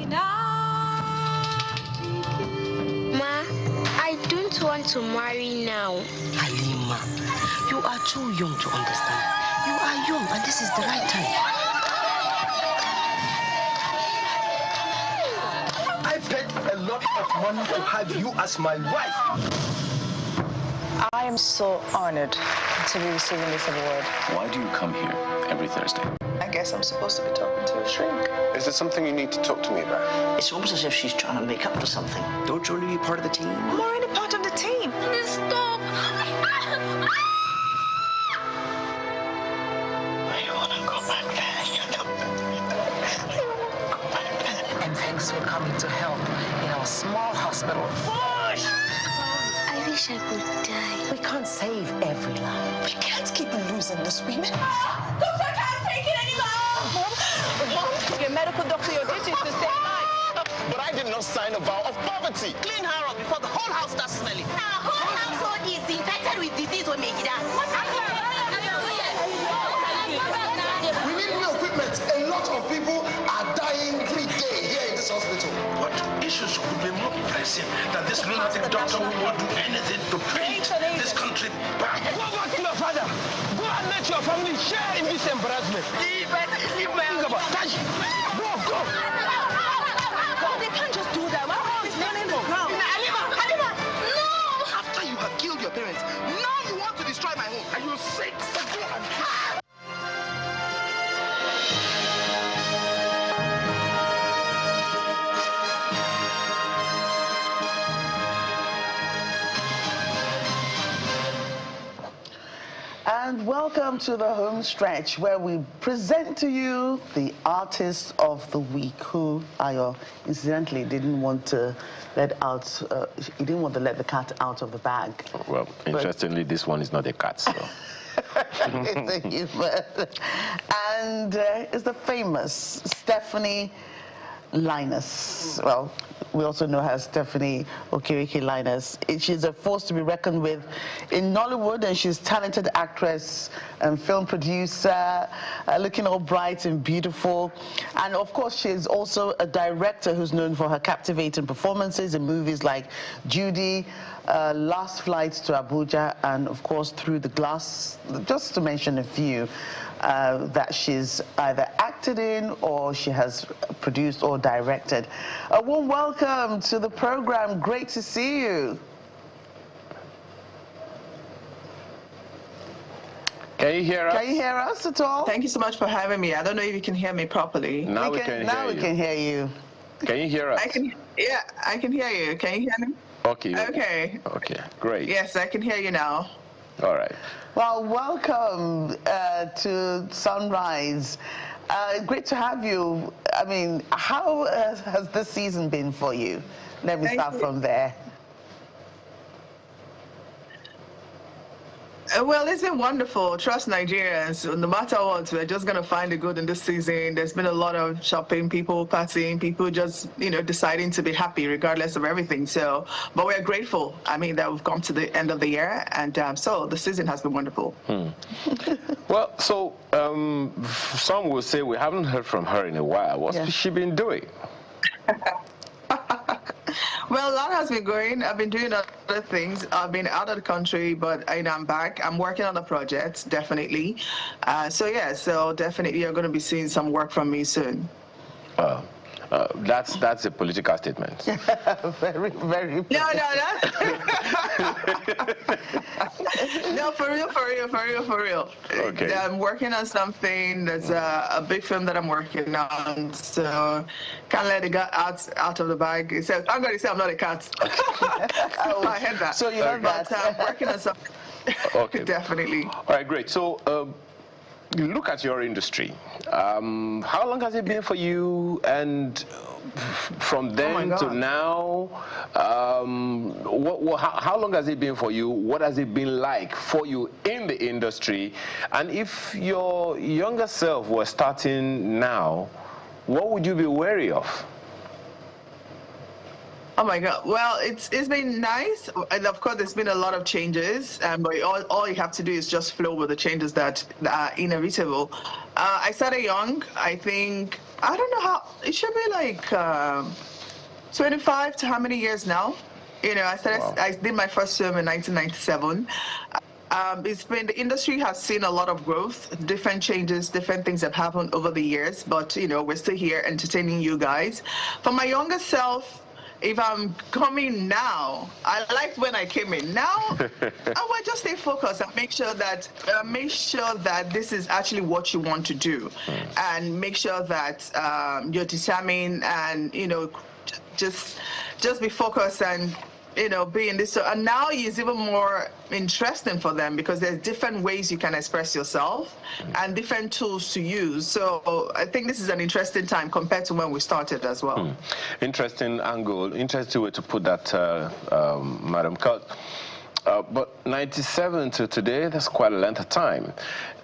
Ma, I don't want to marry now. Halima, you are too young to understand. You are young and this is the right time. I paid a lot of money to have you as my wife. I am so honored to be receiving this award. Why do you come here every Thursday? I guess I'm supposed to be talking to a shrink. Is there something you need to talk to me about? It's almost as if she's trying to make up for something. Don't you want to be part of the team? I'm already part of the team. Stop. I want to go back there. And thanks for coming to help in our small hospital. Push! I wish I could die. We can't save every life. We can't keep losing this women. Doctor, I can't take it anymore! Mom, your medical doctor, your duty is to save life. But I did not sign a vow of poverty. Clean her up before the whole house starts smelling. Our whole household is infected with disease when make it out. We need new equipment. A lot of people are dying every day here in this hospital. What issues could be more pressing than this lunatic doctor who will do anything to paint this country back? Go back to your father. Go and let your family share in this embarrassment. Think about it. Go. They can't just do that. Why are they running the ground? Halima, no! After you have killed your parents, now you want to destroy my home. Are you sick? So go and And welcome to the home stretch, where we present to you the artist of the week, who Ayo incidentally didn't want to let out. He didn't want to let the cat out of the bag. Well, interestingly, this one is not a cat, so. It's a human. And it's the famous Stephanie Linus. Well, we also know her as Stephanie Okereke Linus. She's a force to be reckoned with in Nollywood, and she's a talented actress and film producer, looking all bright and beautiful. And of course, she's also a director who's known for her captivating performances in movies like Judy, Last Flight to Abuja, and of course, Through the Glass, just to mention a few. That she's either acted in or she has produced or directed. A warm welcome to the program. Great to see you. Can you hear us? Can you hear us at all? Thank you so much for having me. I don't know if you can hear me properly. Now we can hear you. Can you hear us? I can hear you. Can you hear me? Okay. Okay. Okay, great. Yes, I can hear you now. All right. Well, welcome to Sunrise. Great to have you. I mean, how has this season been for you? Let me start from there. Well, it's been wonderful. Trust Nigerians. No matter what, we're just going to find the good in this season. There's been a lot of shopping, people partying, people just, deciding to be happy regardless of everything. So, but we're grateful. I mean, that we've come to the end of the year. And so the season has been wonderful. Well, so some will say we haven't heard from her in a while. What's she been doing? Well, a lot has been going. I've been doing other things. I've been out of the country, but I'm back. I'm working on the project, definitely. So definitely you're going to be seeing some work from me soon. That's a political statement. Very, very. No, no, for real. Okay. I'm working on something. There's a big film that I'm working on, so can't let it go out of the bag. It says, I'm going to say I'm not a cat. I heard that. So you heard that. But I'm working on something. Okay. Definitely. All right, great. So look at your industry. How long has it been for you? And from then to now, how long has it been for you? What has it been like for you in the industry? And if your younger self was starting now, what would you be wary of? Oh my God! Well, it's been nice, and of course, there's been a lot of changes. But all you have to do is just flow with the changes that are inevitable. I started young. I think I don't know how, it should be like 25 to how many years now? I did my first film in 1997. It's been, the industry has seen a lot of growth, different changes, different things have happened over the years, but we're still here entertaining you guys. For my younger self, if I'm coming now, I liked when I came in. Now, I will just stay focused and make sure that this is actually what you want to do, and make sure that you're determined, and just be focused and be in this. So, and now it's even more interesting for them because there's different ways you can express yourself and different tools to use. So I think this is an interesting time compared to when we started as well. Interesting angle, interesting way to put that, Madam Cut. But 97 to today, that's quite a length of time.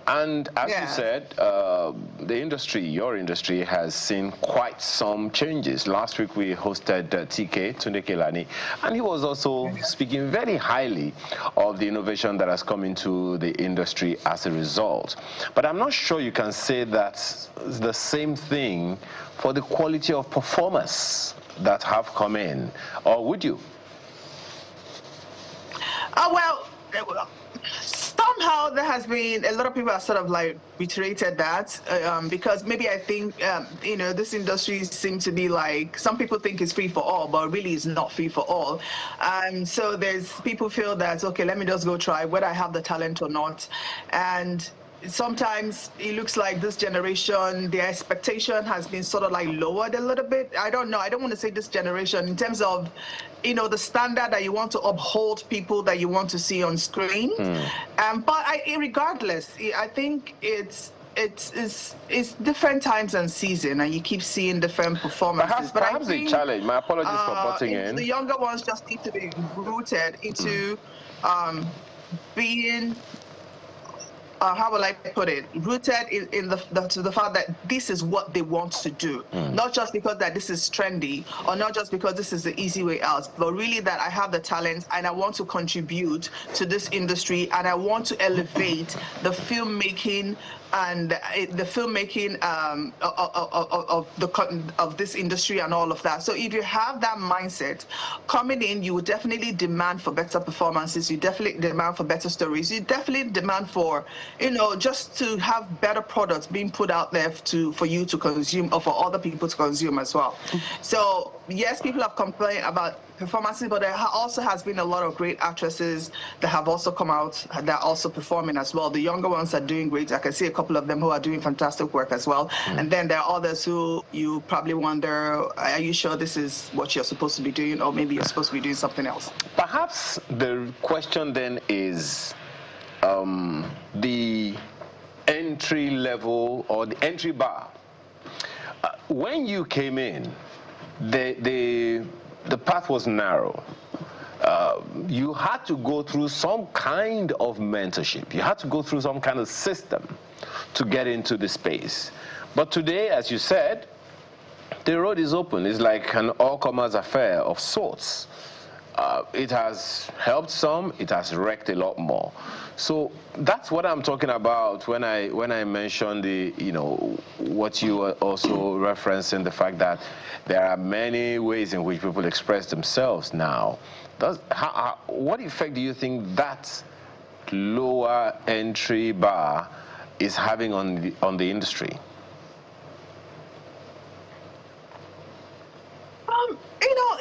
And as you said, the industry, your industry, has seen quite some changes. Last week we hosted TK, Tunde Kelani, and he was also speaking very highly of the innovation that has come into the industry as a result. But I'm not sure you can say that's the same thing for the quality of performers that have come in, or would you? Well, somehow there has been, a lot of people have sort of like reiterated that because maybe I think, this industry seems to be like, some people think it's free for all, but really it's not free for all. So there's people feel that, okay, let me just go try whether I have the talent or not. And sometimes it looks like this generation, the expectation has been sort of like lowered a little bit. I don't know. I don't want to say this generation in terms of, the standard that you want to uphold people that you want to see on screen. But regardless, I think it's different times and season, and you keep seeing different performances. Perhaps the challenge, my apologies for butting in. The younger ones just need to be rooted into being, how will I put it, rooted in the fact that this is what they want to do, not just because that this is trendy, or not just because this is the easy way out, but really that I have the talent and I want to contribute to this industry, and I want to elevate the filmmaking and the filmmaking of this industry and all of that. So if you have that mindset coming in, you would definitely demand for better performances. You definitely demand for better stories. You definitely demand for, just to have better products being put out there for you to consume, or for other people to consume as well. So yes, people have complained about performances, but there also has been a lot of great actresses that have also come out that are also performing as well. The younger ones are doing great. I can see a couple of them who are doing fantastic work as well. And then there are others who you probably wonder, are you sure this is what you're supposed to be doing, or maybe you're supposed to be doing something else? Perhaps the question then is the entry level or the entry bar. When you came in, the path was narrow. You had to go through some kind of mentorship. You had to go through some kind of system to get into the space. But today, as you said, the road is open. It's like an all-comers affair of sorts. It has helped some, it has wrecked a lot more. So that's what I'm talking about when I mentioned what you were also referencing, the fact that there are many ways in which people express themselves now. What effect do you think that lower entry bar is having on the industry?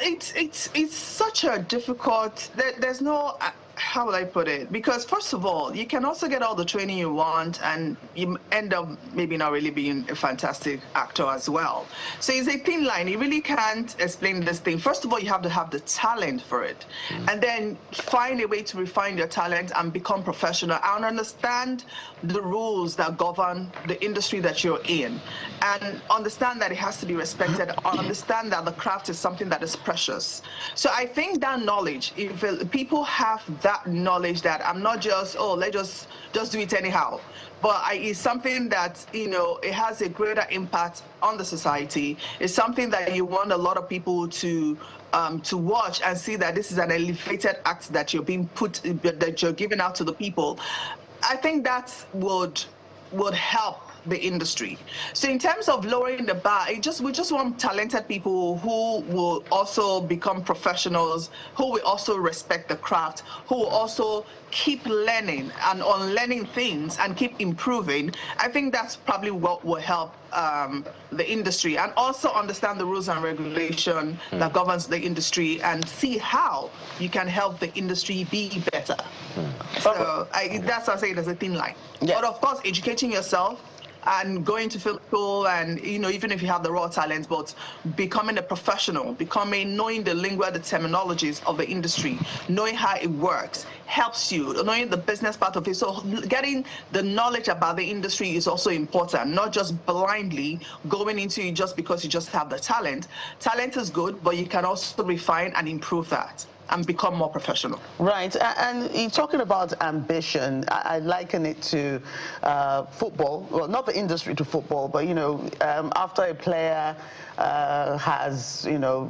It's such a difficult. There's no. How will I put it? Because first of all, you can also get all the training you want, and you end up maybe not really being a fantastic actor as well. So it's a thin line. You really can't explain this thing. First of all, you have to have the talent for it, and then find a way to refine your talent and become professional and understand the rules that govern the industry that you're in, and understand that it has to be respected. Understand that the craft is something that is precious. So I think that knowledge, if people have that knowledge, that I'm not just, let's just do it anyhow, but it's something that it has a greater impact on the society. It's something that you want a lot of people to watch and see that this is an elevated act that you're giving out to the people. I think that would help the industry. So in terms of lowering the bar, we just want talented people who will also become professionals, who will also respect the craft, who will also keep learning and unlearning things and keep improving. I think that's probably what will help the industry, and also understand the rules and regulation that governs the industry and see how you can help the industry be better. So that's what I say, there's a thin line. Yeah. But of course, educating yourself and going to film school, and even if you have the raw talent, but becoming a professional, knowing the lingua, the terminologies of the industry, knowing how it works, helps you, knowing the business part of it. So getting the knowledge about the industry is also important, not just blindly going into it just because you just have the talent. Talent is good, but you can also refine and improve that and become more professional. Right, and you're talking about ambition. I liken it to football. Well, not the industry to football, but after a player has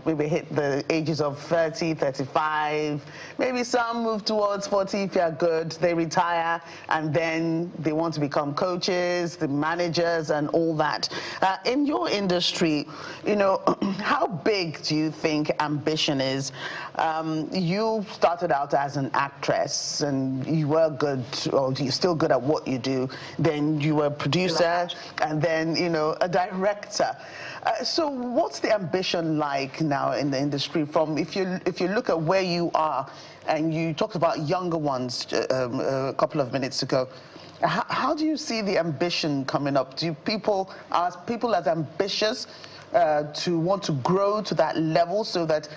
maybe hit the ages of 30, 35, maybe some move towards 40 if you're good, they retire, and then they want to become coaches, the managers, and all that. In your industry, how big do you think ambition is? You started out as an actress, and you were good, or you're still good at what you do. Then you were a producer, and then a director. So what's the ambition like now in the industry? From if you look at where you are, and you talked about younger ones a couple of minutes ago. How do you see the ambition coming up? Are people as ambitious to want to grow to that level, so that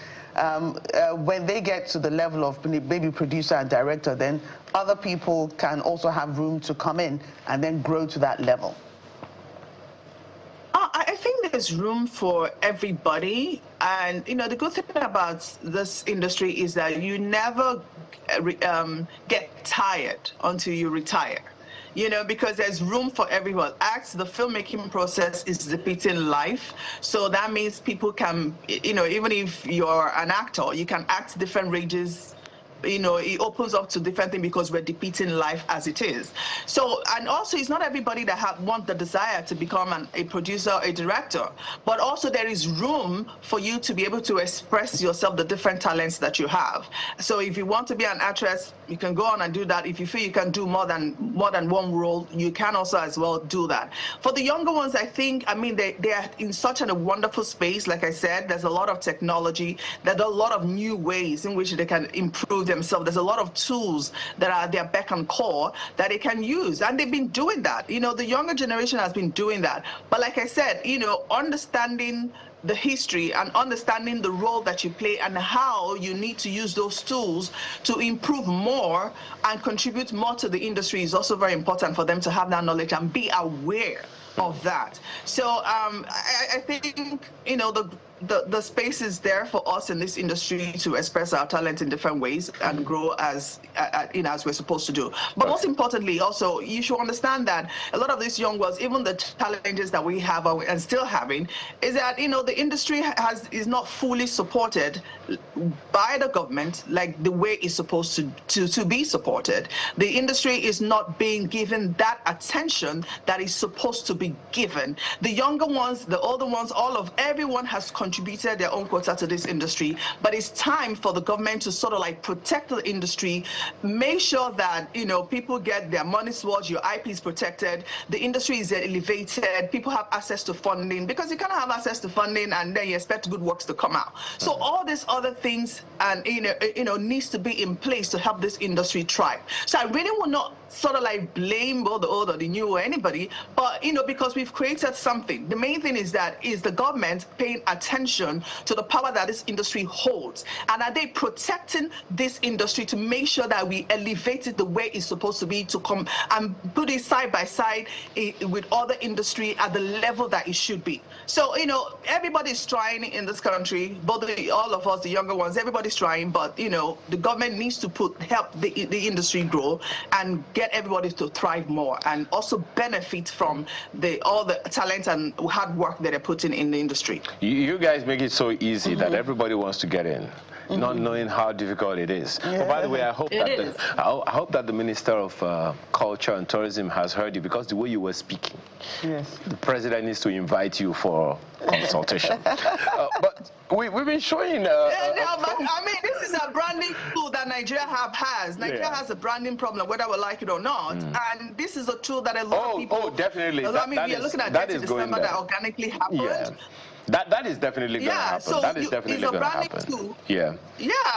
when they get to the level of maybe producer and director, then other people can also have room to come in and then grow to that level? I think there's room for everybody. And, the good thing about this industry is that you never get tired until you retire. Because there's room for everyone. The filmmaking process is depicting life. So that means people can, even if you're an actor, you can act different ranges. It opens up to different things because we're depicting life as it is. So, and also it's not everybody that want the desire to become a producer or a director, but also there is room for you to be able to express yourself, the different talents that you have. So if you want to be an actress, you can go on and do that. If you feel you can do more than one role, you can also as well do that. For the younger ones, I think, they are in such a wonderful space. Like I said, there's a lot of technology. There's a lot of new ways in which they can improve themselves. There's a lot of tools that are their beck and call that they can use, and they've been doing that. The younger generation has been doing that. But like I said, understanding the history and understanding the role that you play and how you need to use those tools to improve more and contribute more to the industry is also very important for them to have that knowledge and be aware of that. So I think the space is there for us in this industry to express our talent in different ways and grow as we're supposed to do. But most importantly, also, you should understand that a lot of these young ones, even the challenges that we have and still having, is that the industry is not fully supported by the government like the way it's supposed to be supported. The industry is not being given that attention that is supposed to be given. The younger ones, the older ones, everyone has contributed their own quota to this industry, but it's time for the government to sort of like protect the industry, make sure that people get their money's worth, your IP is protected, the industry is elevated, people have access to funding, because you cannot have access to funding and then you expect good works to come out. So all these other things and needs to be in place to help this industry thrive. So I really will not sort of like blame the old or the new or anybody, but because we've created something. The main thing is the government paying attention to the power that this industry holds, and are they protecting this industry to make sure that we elevate it the way it's supposed to be, to come and put it side by side with other industry at the level that it should be. So everybody's trying in this country, all of us, the younger ones, everybody's trying, but the government needs to help the industry grow and get get everybody to thrive more and also benefit from all the talent and hard work that they're putting in the industry. You guys make it so easy that everybody wants to get in, not knowing how difficult it is. Yeah. But by the way, I hope that the Minister of Culture and Tourism has heard you, because the way you were speaking, the President needs to invite you for consultation. But we've been showing... I mean, this is a branding tool that Nigeria has. Nigeria has a branding problem, whether we like it or not. And this is a tool that a lot of people... Oh, definitely. I mean, we are looking at that in December that organically happened. Yeah. That is definitely going to happen. So that is definitely going to happen. Tool. Yeah.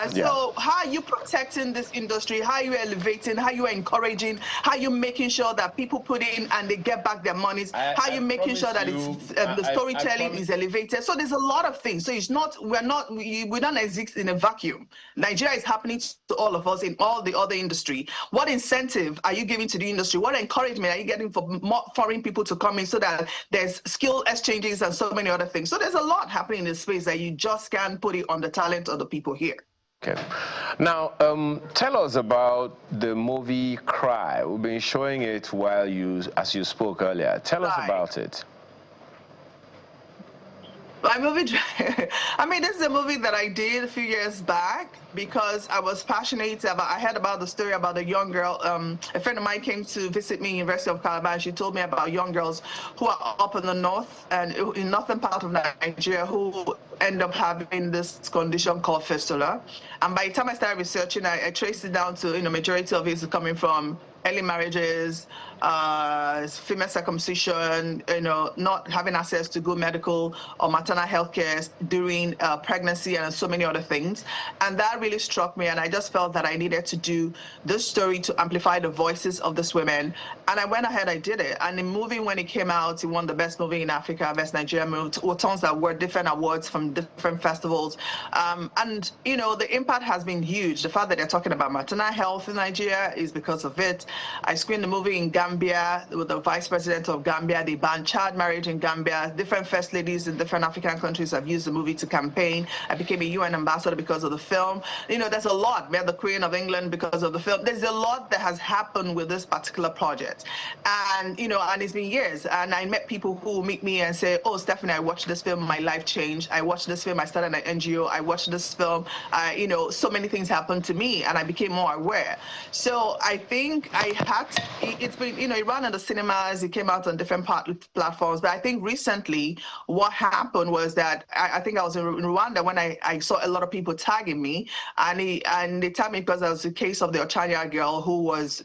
So how are you protecting this industry? How are you elevating? How are you encouraging? How are you making sure that people put in and they get back their monies? How are you making sure that the storytelling is elevated? So there's a lot of things. So it's not, we don't exist in a vacuum. Nigeria is happening to all of us in all the other industry. What incentive are you giving to the industry? What encouragement are you getting for more foreign people to come in so that there's skill exchanges and so many other things? So there's a lot happening in this space that you just can't put it on the talent of the people here. Okay. Now, tell us about the movie Cry. We've been showing it as you spoke earlier. Tell us about it. My movie, I mean, this is a movie that I did a few years back because I was passionate about, I heard about the story about a young girl. A friend of mine came to visit me in University of Calabar, and she told me about young girls who are up in the north and in northern part of Nigeria who end up having this condition called fistula. And by the time I started researching, I traced it down to, majority of it is coming from early marriages, female circumcision, not having access to good medical or maternal health care during pregnancy and so many other things. And that really struck me, and I just felt that I needed to do this story to amplify the voices of these women. And I went ahead, I did it. And the movie, when it came out, it won the best movie in Africa, best Nigerian movie, tons that were different awards from different festivals. And, the impact has been huge. The fact that they're talking about maternal health in Nigeria is because of it. I screened the movie in Gambia with the vice president of Gambia. They banned child marriage in Gambia. Different first ladies in different African countries have used the movie to campaign. I became a UN ambassador because of the film. There's a lot. We had the Queen of England because of the film. There's a lot that has happened with this particular project. And, and it's been years. And I met people who meet me and say, oh, Stephanie, I watched this film, my life changed. I watched this film, I started an NGO. I watched this film, so many things happened to me and I became more aware. So I think it's been, it ran in the cinemas, it came out on different platforms, but I think recently what happened was that I think I was in Rwanda when I saw a lot of people tagging me, and they tagged me because there was a case of the Ochanya girl who was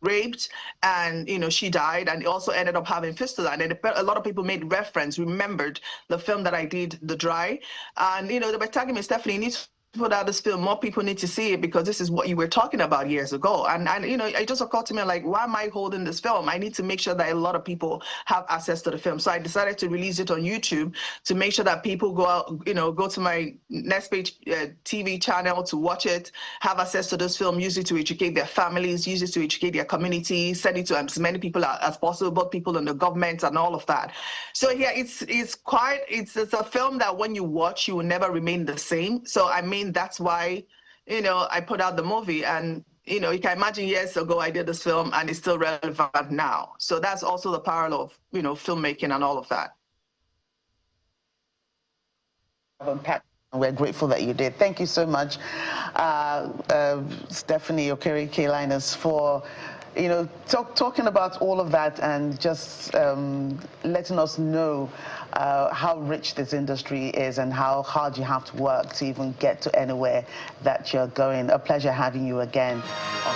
raped and she died, and also ended up having fistula, and then a lot of people remembered the film that I did, The Dry, and they were tagging me, Stephanie, you need to put out this film, more people need to see it because this is what you were talking about years ago. And it just occurred to me, like, why am I holding this film? I need to make sure that a lot of people have access to the film. So I decided to release it on YouTube to make sure that people go out, go to my Next Page TV channel to watch it, have access to this film, use it to educate their families, use it to educate their community, send it to as many people as possible, both people in the government and all of that. So yeah, it's a film that when you watch, you will never remain the same. So I mean, that's why, I put out the movie, and, you can imagine years ago I did this film and it's still relevant now. So that's also the power of, filmmaking and all of that. We're grateful that you did. Thank you so much, Stephanie Okereke Linus, for talking about all of that and just letting us know how rich this industry is and how hard you have to work to even get to anywhere that you're going. A pleasure having you again on